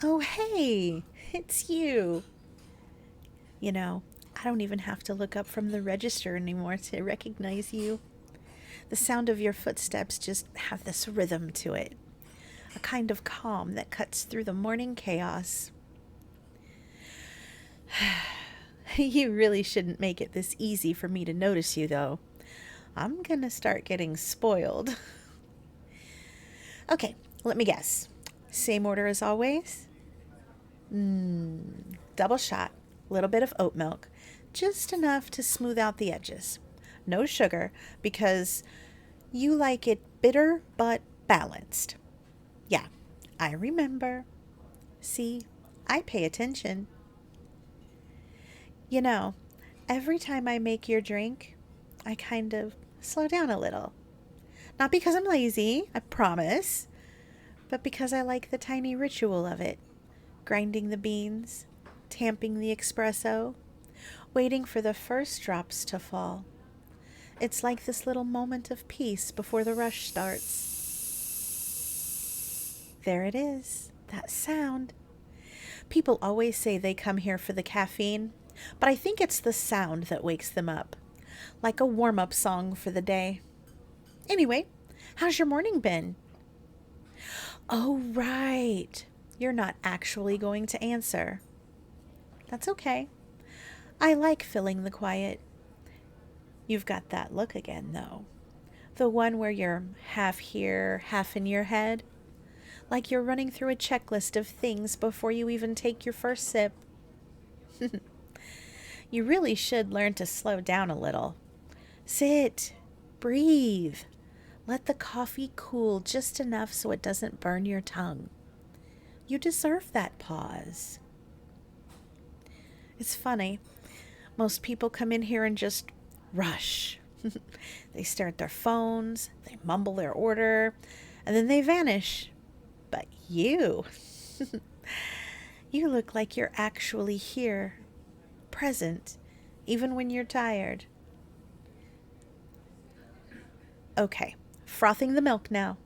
Oh, hey, it's you. You know, I don't even have to look up from the register anymore to recognize you. The sound of your footsteps just have this rhythm to it, a kind of calm that cuts through the morning chaos. You really shouldn't make it this easy for me to notice you, though. I'm gonna start getting spoiled. Okay, let me guess. Same order as always? Double shot, little bit of oat milk, just enough to smooth out the edges. No sugar, because you like it bitter but balanced. Yeah, I remember. See, I pay attention. You know, every time I make your drink, I kind of slow down a little. Not because I'm lazy, I promise, but because I like the tiny ritual of it. Grinding the beans, tamping the espresso, waiting for the first drops to fall. It's like this little moment of peace before the rush starts. There it is, that sound. People always say they come here for the caffeine, but I think it's the sound that wakes them up, like a warm up song for the day. Anyway, how's your morning been? Oh, right. You're not actually going to answer. That's okay. I like filling the quiet. You've got that look again, though. The one where you're half here, half in your head. Like you're running through a checklist of things before you even take your first sip. You really should learn to slow down a little. Sit, breathe. Let the coffee cool just enough so it doesn't burn your tongue. You deserve that pause. It's funny. Most people come in here and just rush. They stare at their phones, they mumble their order, and then they vanish. But you, you look like you're actually here, present, even when you're tired. Okay, frothing the milk now.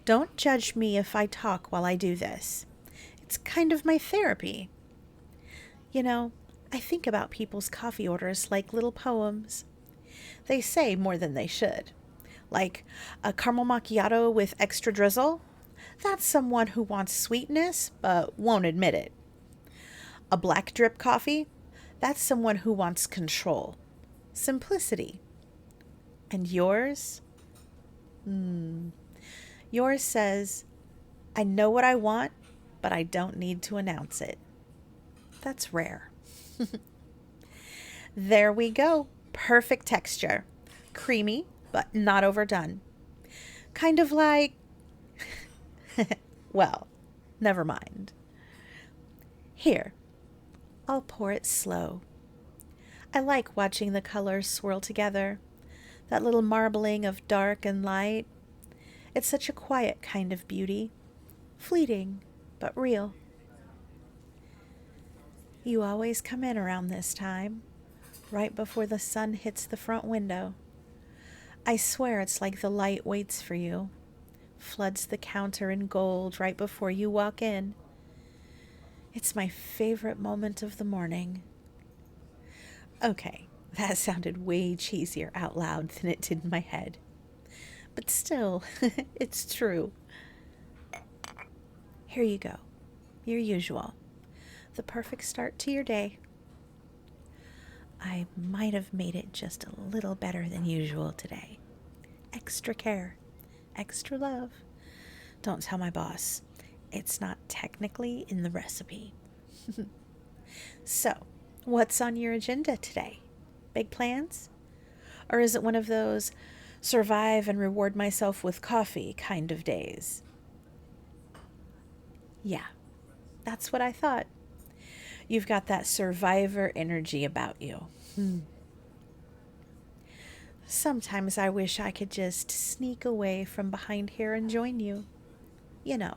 Don't judge me if I talk while I do this. It's kind of my therapy. You know, I think about people's coffee orders like little poems. They say more than they should. Like a caramel macchiato with extra drizzle? That's someone who wants sweetness but won't admit it. A black drip coffee? That's someone who wants control, simplicity. And yours? Yours says, I know what I want, but I don't need to announce it. That's rare. There we go. Perfect texture. Creamy, but not overdone. Kind of like. Well, never mind. Here, I'll pour it slow. I like watching the colors swirl together. That little marbling of dark and light. It's such a quiet kind of beauty. Fleeting, but real. You always come in around this time, right before the sun hits the front window. I swear it's like the light waits for you, floods the counter in gold right before you walk in. It's my favorite moment of the morning. Okay, that sounded way cheesier out loud than it did in my head. But still, it's true. Here you go, your usual. The perfect start to your day. I might have made it just a little better than usual today. Extra care, extra love. Don't tell my boss. It's not technically in the recipe. So, what's on your agenda today? Big plans? Or is it one of those survive and reward myself with coffee kind of days? Yeah, that's what I thought. You've got that survivor energy about you. Sometimes I wish I could just sneak away from behind here and join you. You know,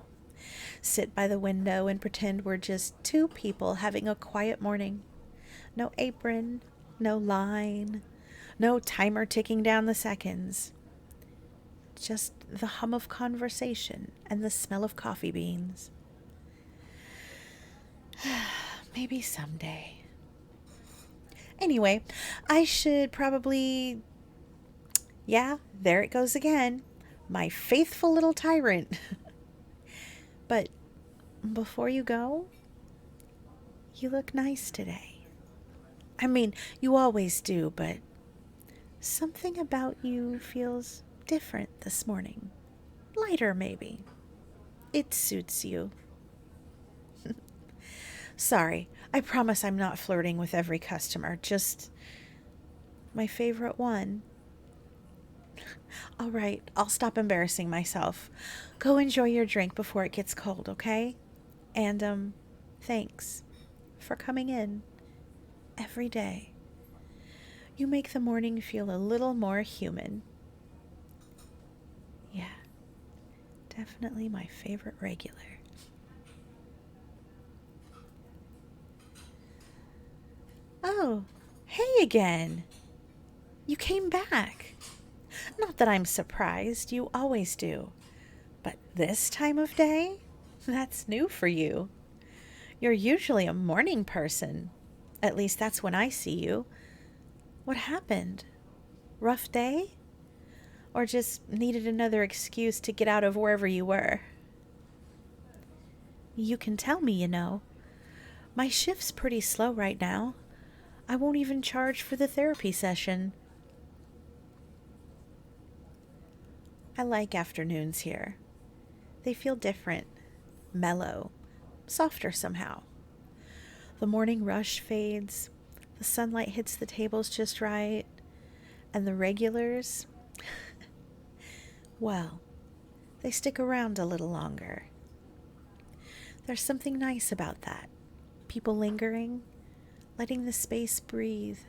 sit by the window and pretend we're just two people having a quiet morning. No apron, no line, no timer ticking down the seconds. Just the hum of conversation and the smell of coffee beans. Maybe someday. Anyway, I should probably. Yeah, there it goes again. My faithful little tyrant. But before you go, you look nice today. I mean, you always do, but something about you feels different this morning. Lighter, maybe. It suits you. Sorry, I promise I'm not flirting with every customer, just my favorite one. All right, I'll stop embarrassing myself. Go enjoy your drink before it gets cold, okay? And, thanks for coming in every day. You make the morning feel a little more human. Yeah, definitely my favorite regular. Oh, hey again. You came back. Not that I'm surprised, you always do. But this time of day? That's new for you. You're usually a morning person. At least that's when I see you. What happened? Rough day? Or just needed another excuse to get out of wherever you were? You can tell me, you know. My shift's pretty slow right now. I won't even charge for the therapy session. I like afternoons here. They feel different, mellow, softer somehow. The morning rush fades, the sunlight hits the tables just right, and the regulars, well, they stick around a little longer. There's something nice about that. People lingering, letting the space breathe.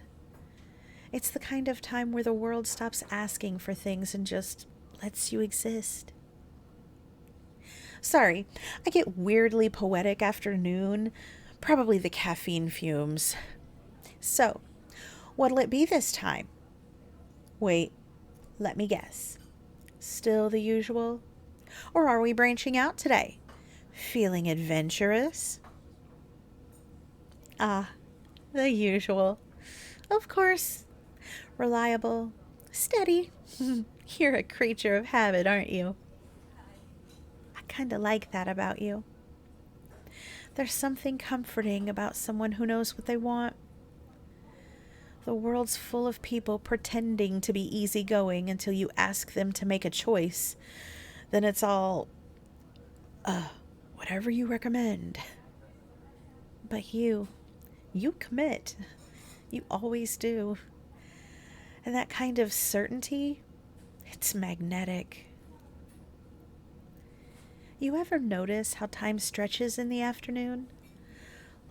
It's the kind of time where the world stops asking for things and just lets you exist. Sorry, I get weirdly poetic after noon. Probably the caffeine fumes. So, what'll it be this time? Wait, let me guess. Still the usual? Or are we branching out today? Feeling adventurous? Ah, the usual. Of course. Reliable, steady. You're a creature of habit, aren't you? I kinda like that about you. There's something comforting about someone who knows what they want. The world's full of people pretending to be easygoing until you ask them to make a choice. Then it's all, whatever you recommend. But you commit. You always do. And that kind of certainty, it's magnetic. You ever notice how time stretches in the afternoon?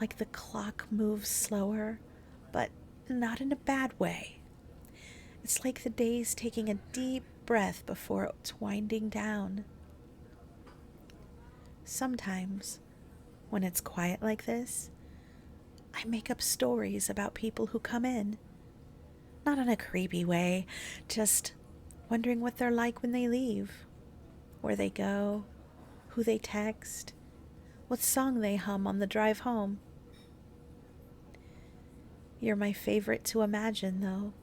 Like the clock moves slower, but not in a bad way. It's like the day's taking a deep breath before it's winding down. Sometimes, when it's quiet like this, I make up stories about people who come in. Not in a creepy way, just wondering what they're like when they leave, where they go, who they text, what song they hum on the drive home. You're my favorite to imagine, though,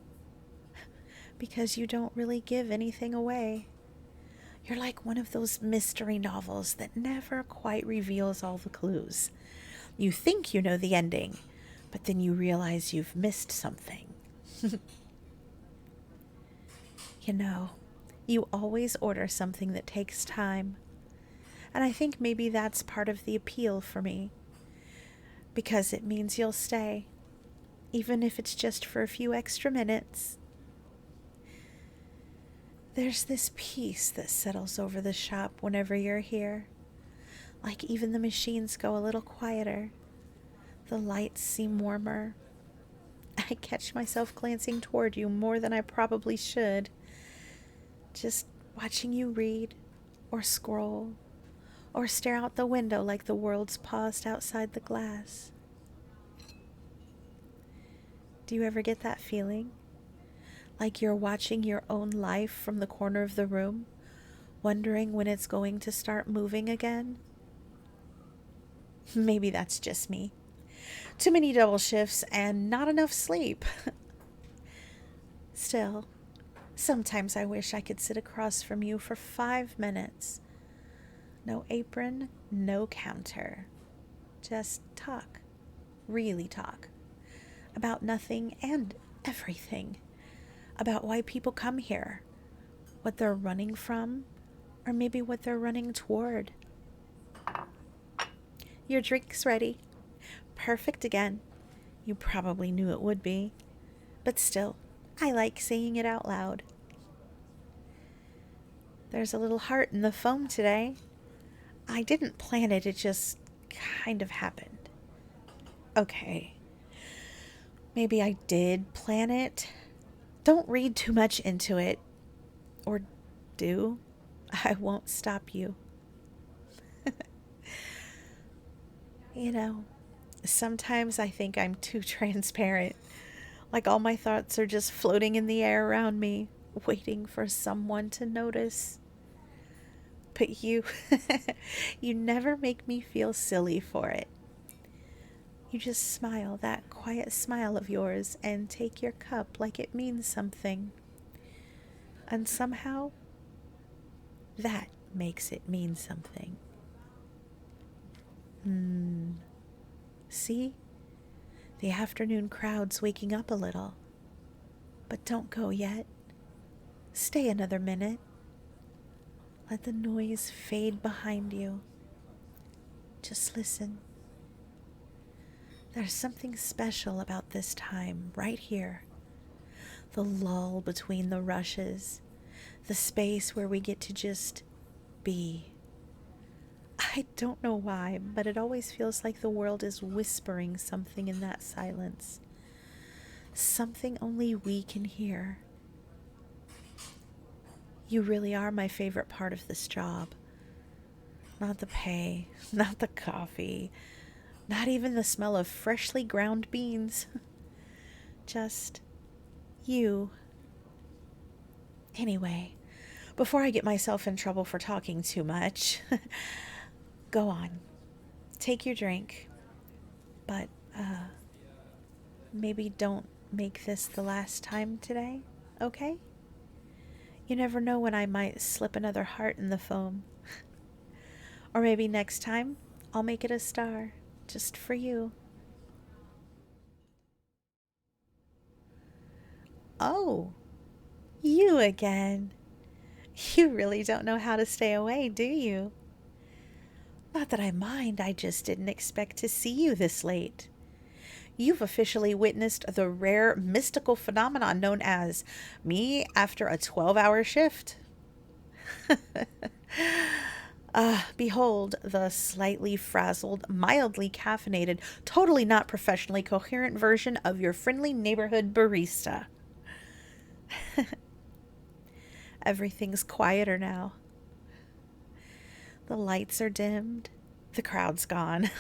because you don't really give anything away. You're like one of those mystery novels that never quite reveals all the clues. You think you know the ending, but then you realize you've missed something. You know, you always order something that takes time. And I think maybe that's part of the appeal for me. Because it means you'll stay, even if it's just for a few extra minutes. There's this peace that settles over the shop whenever you're here. Like even the machines go a little quieter. The lights seem warmer. I catch myself glancing toward you more than I probably should. Just watching you read, or scroll, or stare out the window like the world's paused outside the glass. Do you ever get that feeling? Like you're watching your own life from the corner of the room, wondering when it's going to start moving again? Maybe that's just me. Too many double shifts and not enough sleep. Still, sometimes I wish I could sit across from you for 5 minutes. No apron, no counter. Just talk. Really talk. About nothing and everything. About why people come here. What they're running from. Or maybe what they're running toward. Your drink's ready. Perfect again. You probably knew it would be. But still, I like saying it out loud. There's a little heart in the foam today. I didn't plan it, it just kind of happened. Okay. Maybe I did plan it. Don't read too much into it. Or do. I won't stop you. You know, sometimes I think I'm too transparent. Like all my thoughts are just floating in the air around me, waiting for someone to notice. But you, you never make me feel silly for it. You just smile, that quiet smile of yours, and take your cup like it means something. And somehow, that makes it mean something. See? The afternoon crowd's waking up a little. But don't go yet. Stay another minute. Let the noise fade behind you. Just listen. There's something special about this time, right here. The lull between the rushes. The space where we get to just be. I don't know why, but it always feels like the world is whispering something in that silence. Something only we can hear. You really are my favorite part of this job. Not the pay, not the coffee, not even the smell of freshly ground beans. Just you. Anyway, before I get myself in trouble for talking too much, go on. Take your drink. But, maybe don't make this the last time today, okay? You never know when I might slip another heart in the foam. Or maybe next time, I'll make it a star, just for you. Oh, you again. You really don't know how to stay away, do you? Not that I mind, I just didn't expect to see you this late. You've officially witnessed the rare mystical phenomenon known as me after a 12-hour shift. Behold the slightly frazzled, mildly caffeinated, totally not professionally coherent version of your friendly neighborhood barista. Everything's quieter now. The lights are dimmed, the crowd's gone,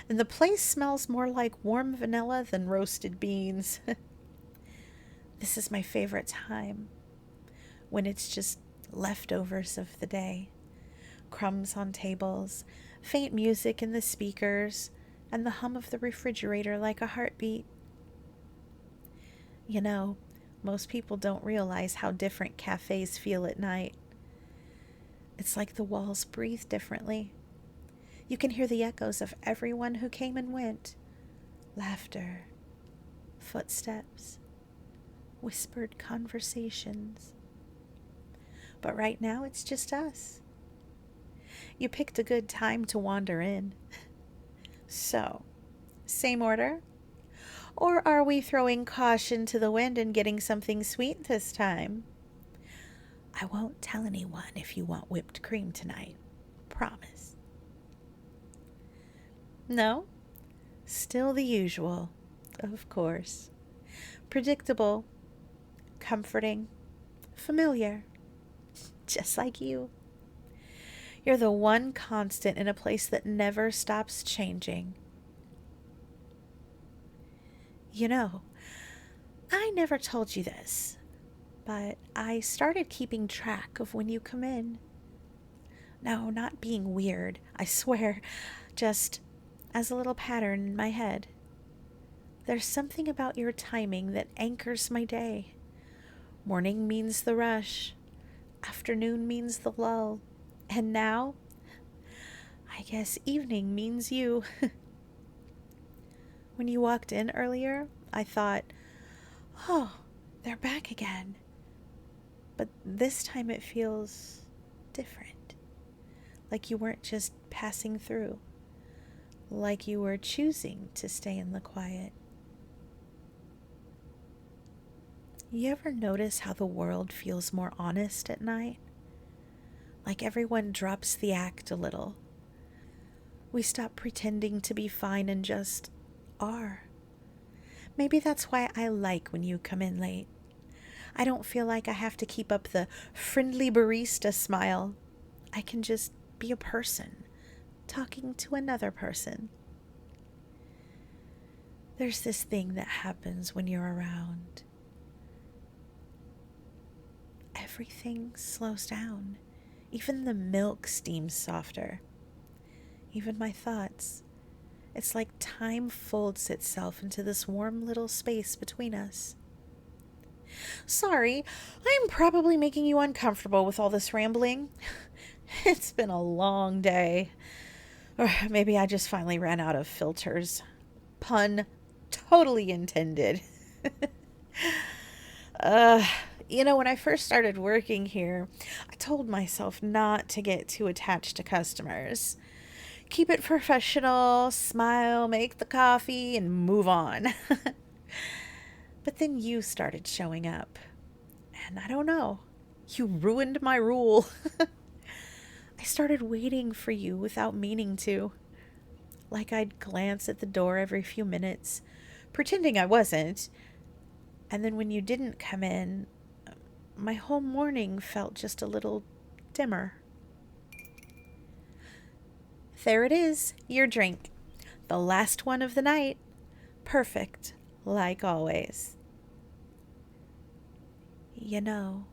and the place smells more like warm vanilla than roasted beans. This is my favorite time, when it's just leftovers of the day. Crumbs on tables, faint music in the speakers, and the hum of the refrigerator like a heartbeat. You know, most people don't realize how different cafes feel at night. It's like the walls breathe differently. You can hear the echoes of everyone who came and went. Laughter, footsteps, whispered conversations. But right now it's just us. You picked a good time to wander in. So, same order? Or are we throwing caution to the wind and getting something sweet this time? I won't tell anyone if you want whipped cream tonight. Promise. No? Still the usual, of course. Predictable, comforting, familiar. Just like you. You're the one constant in a place that never stops changing. You know, I never told you this, but I started keeping track of when you come in. No, not being weird, I swear. Just, as a little pattern in my head. There's something about your timing that anchors my day. Morning means the rush. Afternoon means the lull. And now, I guess evening means you. When you walked in earlier, I thought, oh, they're back again. But this time it feels different. Like you weren't just passing through. Like you were choosing to stay in the quiet. You ever notice how the world feels more honest at night? Like everyone drops the act a little. We stop pretending to be fine and just are. Maybe that's why I like when you come in late. I don't feel like I have to keep up the friendly barista smile. I can just be a person talking to another person. There's this thing that happens when you're around. Everything slows down. Even the milk steams softer. Even my thoughts. It's like time folds itself into this warm little space between us. Sorry, I'm probably making you uncomfortable with all this rambling. It's been a long day. Or maybe I just finally ran out of filters. Pun totally intended. When I first started working here, I told myself not to get too attached to customers. Keep it professional, smile, make the coffee, and move on. But then you started showing up. And I don't know, you ruined my rule. I started waiting for you without meaning to. Like I'd glance at the door every few minutes, pretending I wasn't. And then when you didn't come in, my whole morning felt just a little dimmer. There it is, your drink. The last one of the night. Perfect, like always. You know,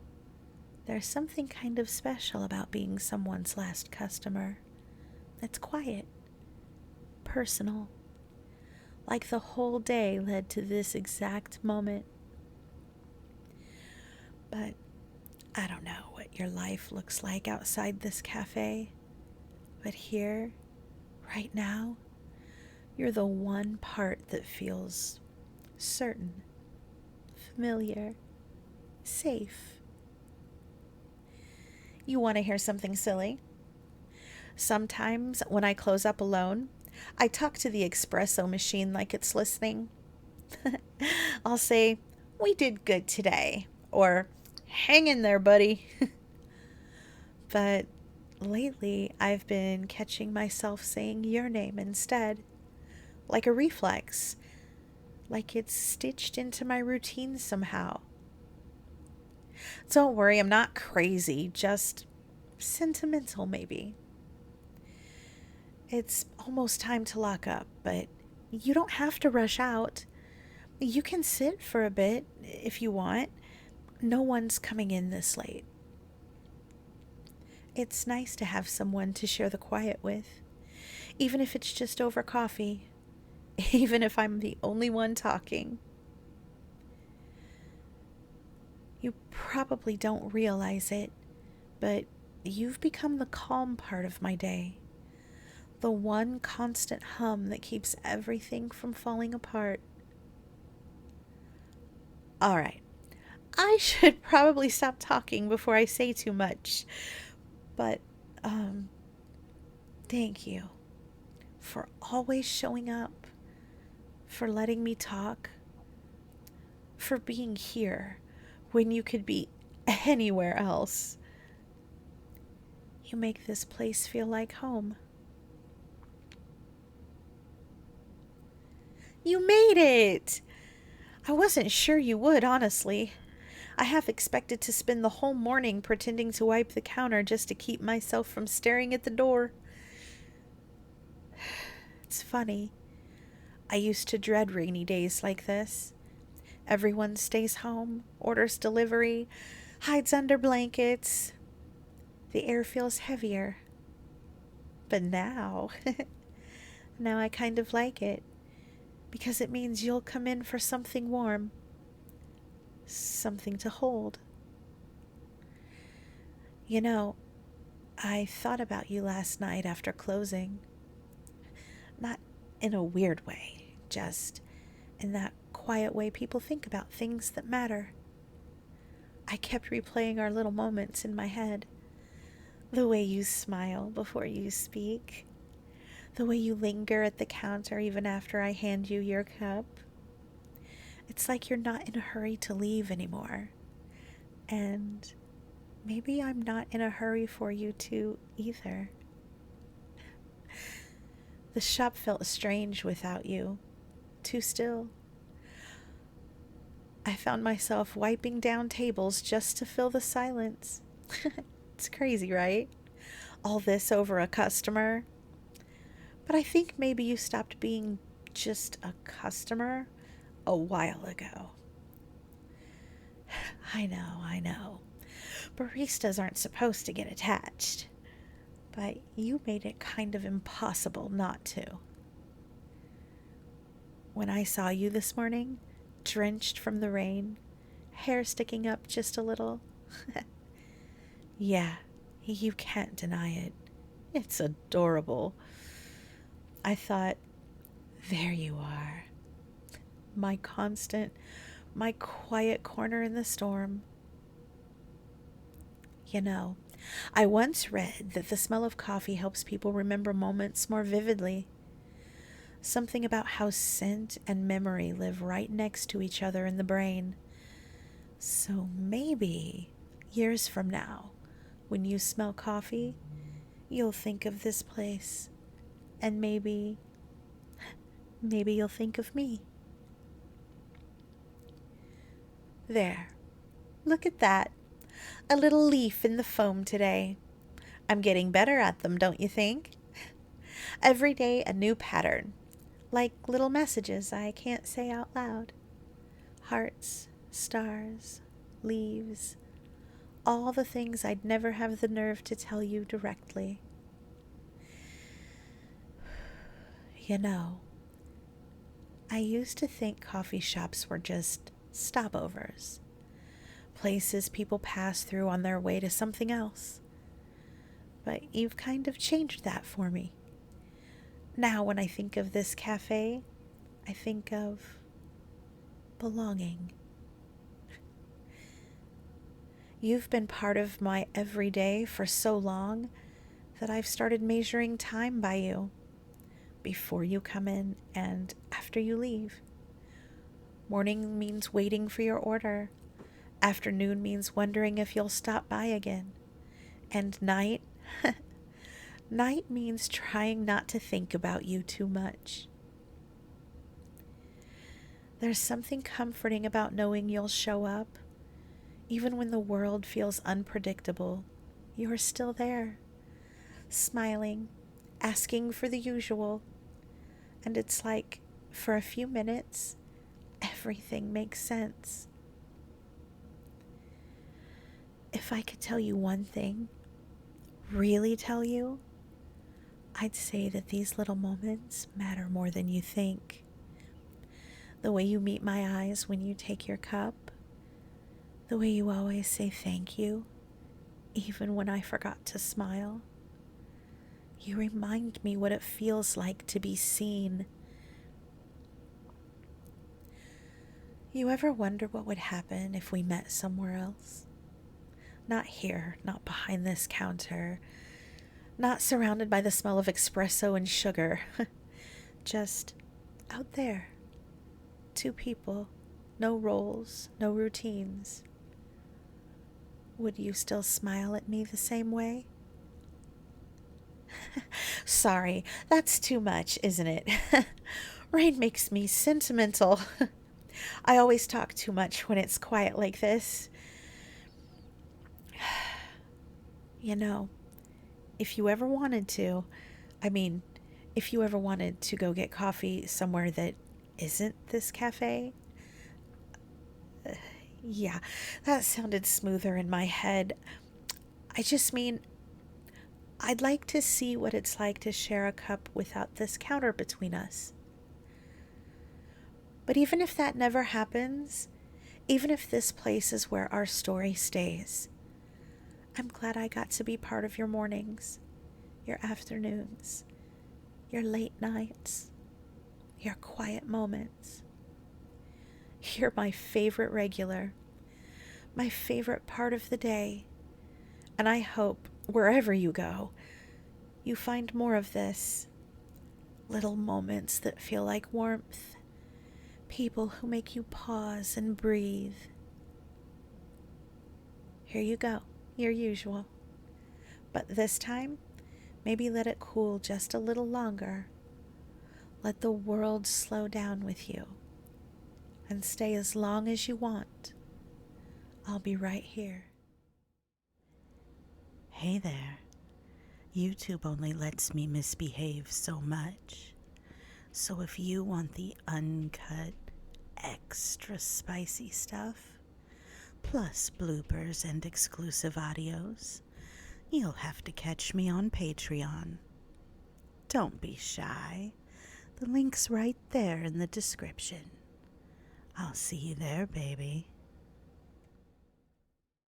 there's something kind of special about being someone's last customer. It's quiet, personal, like the whole day led to this exact moment. But I don't know what your life looks like outside this cafe, but here, right now, you're the one part that feels certain, familiar, safe. You want to hear something silly? Sometimes when I close up alone, I talk to the espresso machine like it's listening. I'll say, "We did good today," or "Hang in there, buddy." But lately, I've been catching myself saying your name instead, like a reflex, like it's stitched into my routine somehow. Don't worry, I'm not crazy, just sentimental maybe. It's almost time to lock up, but you don't have to rush out. You can sit for a bit if you want. No one's coming in this late. It's nice to have someone to share the quiet with, even if it's just over coffee, even if I'm the only one talking. You probably don't realize it, but you've become the calm part of my day. The one constant hum that keeps everything from falling apart. All right, I should probably stop talking before I say too much. But, thank you for always showing up, for letting me talk, for being here when you could be anywhere else. You make this place feel like home. You made it! I wasn't sure you would, honestly. I half expected to spend the whole morning pretending to wipe the counter just to keep myself from staring at the door. It's funny. I used to dread rainy days like this. Everyone stays home, orders delivery, hides under blankets. The air feels heavier. But now, Now I kind of like it, because it means you'll come in for something warm, something to hold. You know, I thought about you last night after closing. Not in a weird way, just in that quiet way people think about things that matter. I kept replaying our little moments in my head. The way you smile before you speak. The way you linger at the counter even after I hand you your cup. It's like you're not in a hurry to leave anymore. And maybe I'm not in a hurry for you to either. The shop felt strange without you. Too still. I found myself wiping down tables just to fill the silence. It's crazy, right? All this over a customer. But I think maybe you stopped being just a customer a while ago. I know. Baristas aren't supposed to get attached. But you made it kind of impossible not to. When I saw you this morning, drenched from the rain, hair sticking up just a little. Yeah, you can't deny it. It's adorable. I thought, there you are. My constant, my quiet corner in the storm. You know, I once read that the smell of coffee helps people remember moments more vividly. Something about how scent and memory live right next to each other in the brain. So maybe, years from now, when you smell coffee, you'll think of this place. And maybe you'll think of me. There. Look at that. A little leaf in the foam today. I'm getting better at them, don't you think? Every day a new pattern. Like little messages I can't say out loud. Hearts, stars, leaves. All the things I'd never have the nerve to tell you directly. You know, I used to think coffee shops were just stopovers. Places people pass through on their way to something else. But you've kind of changed that for me. Now when I think of this cafe, I think of belonging. You've been part of my everyday for so long that I've started measuring time by you. Before you come in and after you leave. Morning means waiting for your order. Afternoon means wondering if you'll stop by again. And night? Night means trying not to think about you too much. There's something comforting about knowing you'll show up. Even when the world feels unpredictable, you're still there. Smiling, asking for the usual. And it's like, for a few minutes, everything makes sense. If I could tell you one thing, really tell you, I'd say that these little moments matter more than you think. The way you meet my eyes when you take your cup, the way you always say thank you, even when I forgot to smile. You remind me what it feels like to be seen. You ever wonder what would happen if we met somewhere else? Not here, not behind this counter, not surrounded by the smell of espresso and sugar. Just out there. Two people, no roles, no routines. Would you still smile at me the same way? Sorry, that's too much, isn't it? Rain makes me sentimental. I always talk too much when it's quiet like this. You know, if you ever wanted to, if you ever wanted to go get coffee somewhere that isn't this cafe, yeah, that sounded smoother in my head. I just mean, I'd like to see what it's like to share a cup without this counter between us. But even if that never happens, even if this place is where our story stays, I'm glad I got to be part of your mornings, your afternoons, your late nights, your quiet moments. You're my favorite regular, my favorite part of the day, and I hope, wherever you go, you find more of this. Little moments that feel like warmth, people who make you pause and breathe. Here you go, your usual. But this time, maybe let it cool just a little longer. Let the world slow down with you. And stay as long as you want. I'll be right here. Hey there. YouTube only lets me misbehave so much. So if you want the uncut, extra spicy stuff, plus bloopers and exclusive audios, you'll have to catch me on Patreon. Don't be shy. The link's right there in the description. I'll see you there, baby.